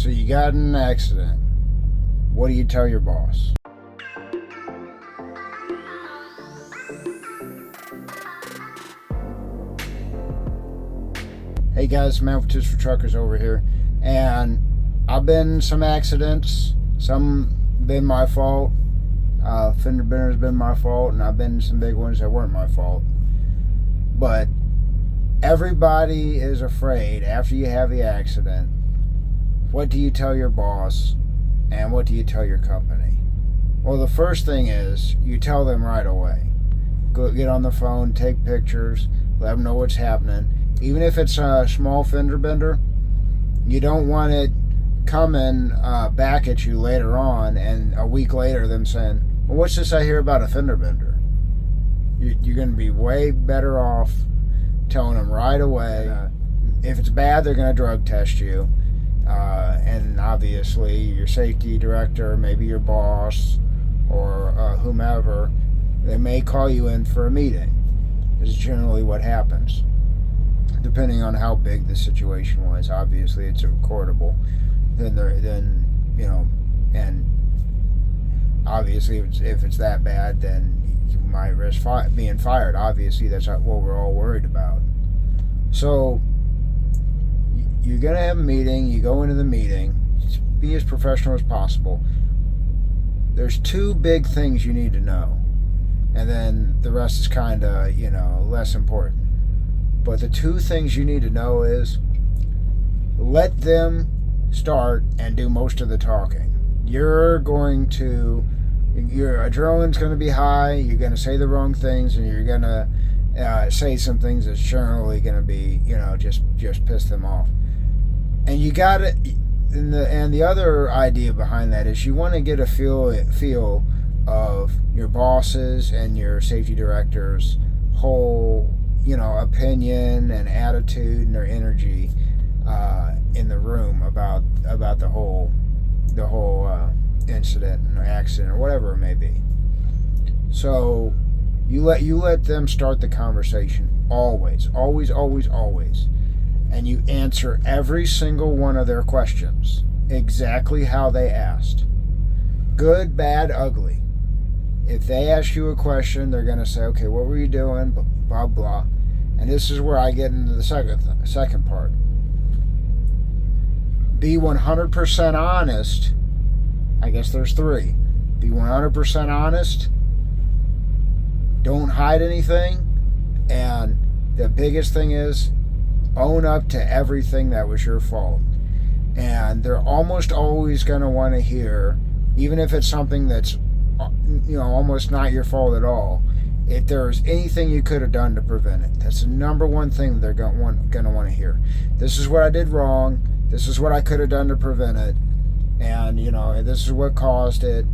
So you got in an accident. What do you tell your boss? Hey guys, Man with Tips for Truckers over here. And I've been in some accidents. Some been my fault. Fender bender's been my fault. And I've been in some big ones that weren't my fault. But everybody is afraid after you have the accident. What do you tell your boss? And what do you tell your company? Well, the first thing is you tell them right away. Go get on the phone, take pictures, let them know what's happening. Even if it's a small fender bender, you don't want it coming back at you later on, and a week later them saying, well, what's this I hear about a fender bender? You're going to be way better off telling them right away. If it's bad, they're going to drug test you. And obviously your safety director, maybe your boss, or whomever, they may call you in for a meeting. This is generally what happens. Depending on how big the situation was, obviously it's recordable. Then you know, and obviously if it's that bad, then you might risk being fired. Obviously, that's what we're all worried about. So you're gonna have a meeting. You go into the meeting. Be as professional as possible. There's two big things you need to know, and then the rest is kind of less important. But the two things you need to know is let them start and do most of the talking. Your adrenaline's going to be high. You're going to say the wrong things, and you're going to say some things that's generally going to be, just piss them off. And you got it. And the other idea behind that is you want to get a feel of your bosses and your safety director's whole opinion and attitude and their energy in the room about the whole incident or accident or whatever it may be. So you let them start the conversation always, and you answer every single one of their questions exactly how they asked. Good, bad, ugly. If they ask you a question, they're going to say, okay, what were you doing? Blah, blah. And this is where I get into the second part. Be 100% honest. I guess there's three. Be 100% honest. Don't hide anything. And the biggest thing is own up to everything that was your fault. And they're almost always going to want to hear, even if it's something that's almost not your fault at all, if there's anything you could have done to prevent it. That's the number one thing that they're going to want to hear. This is what I did wrong. This is what I could have done to prevent it. And, this is what caused it.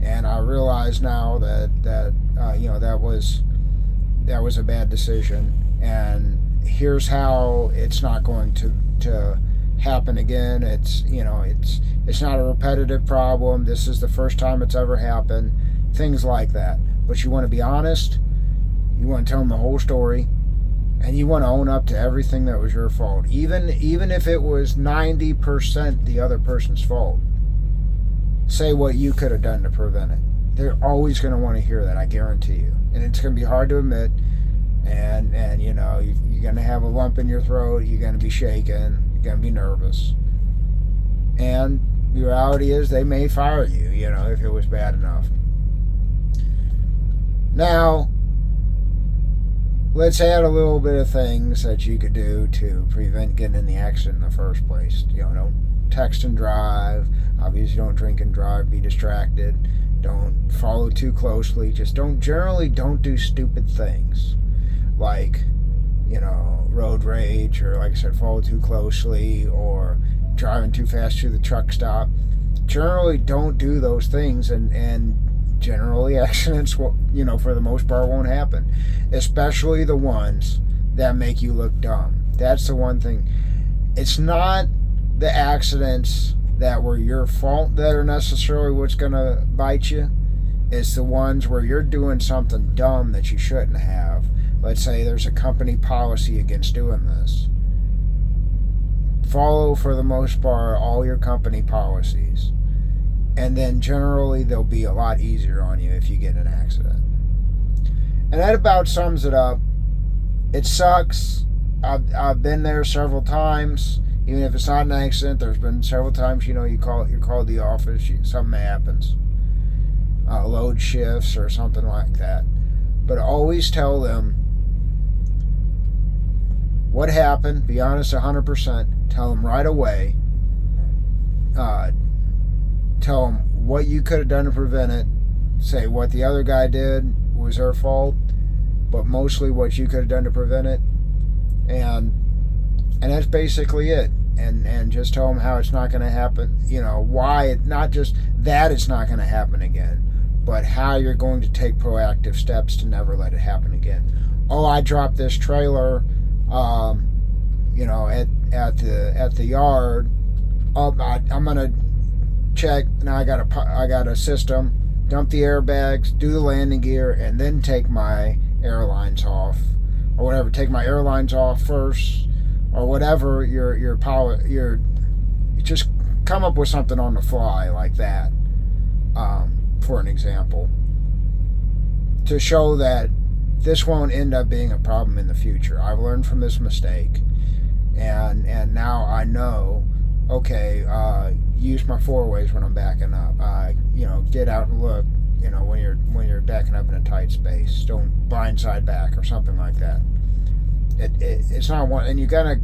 And I realize now that was a bad decision. And here's how it's not going to happen again. It's not a repetitive problem. This is the first time it's ever happened. Things like that. But you want to be honest. You want to tell them the whole story, and you want to own up to everything that was your fault, even if it was 90% the other person's fault. Say what you could have done to prevent it. They're always going to want to hear that, I guarantee you. And it's going to be hard to admit. And you're going to have a lump in your throat. You're going to be shaking. You're going to be nervous. And the reality is they may fire you, if it was bad enough. Now, let's add a little bit of things that you could do to prevent getting in the accident in the first place. Don't text and drive. Obviously, don't drink and drive. Be distracted. Don't follow too closely. Just don't do stupid things like, road rage, or like I said, follow too closely, or driving too fast through the truck stop. Generally, don't do those things, and generally accidents will, for the most part, won't happen, especially the ones that make you look dumb. That's the one thing. It's not the accidents that were your fault that are necessarily what's going to bite you. It's the ones where you're doing something dumb that you shouldn't have. Let's say there's a company policy against doing this. follow, for the most part, all your company policies. And then generally they'll be a lot easier on you if you get in an accident. And that about sums it up. It sucks. I've been there several times. Even if it's not an accident, there's been several times, you're called the office, something happens. Load shifts or something like that. But always tell them what happened. Be honest 100%. Tell them right away. Tell them what you could have done to prevent it. Say what the other guy did was their fault, but mostly what you could have done to prevent it. And that's basically it. And just tell them how it's not going to happen. Why, not just that it's not going to happen again, but how you're going to take proactive steps to never let it happen again. Oh, I dropped this trailer, at the yard. Oh, I'm going to check. Now I got a system. Dump the airbags, do the landing gear, and then take my airlines off, or whatever. Take my airlines off first, or whatever. Your just come up with something on the fly like that. For an example, to show that this won't end up being a problem in the future. I've learned from this mistake, and now I know. Okay, use my four ways when I'm backing up. Get out and look. When you're backing up in a tight space, don't blindside back or something like that. It's not one, and you gotta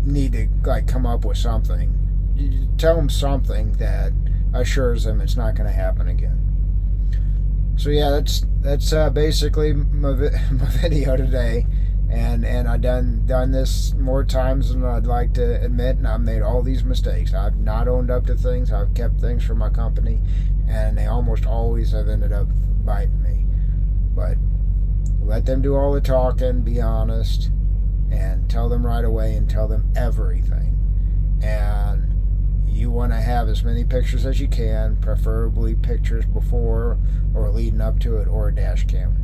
need to come up with something. You tell them something that assures them it's not going to happen again. So yeah, that's basically my video today, and I've done this more times than I'd like to admit, and I've made all these mistakes. I've not owned up to things. I've kept things from my company, and they almost always have ended up biting me. But let them do all the talking, be honest, and tell them right away, and tell them everything. And you want to have as many pictures as you can, preferably pictures before or leading up to it, or a dash cam.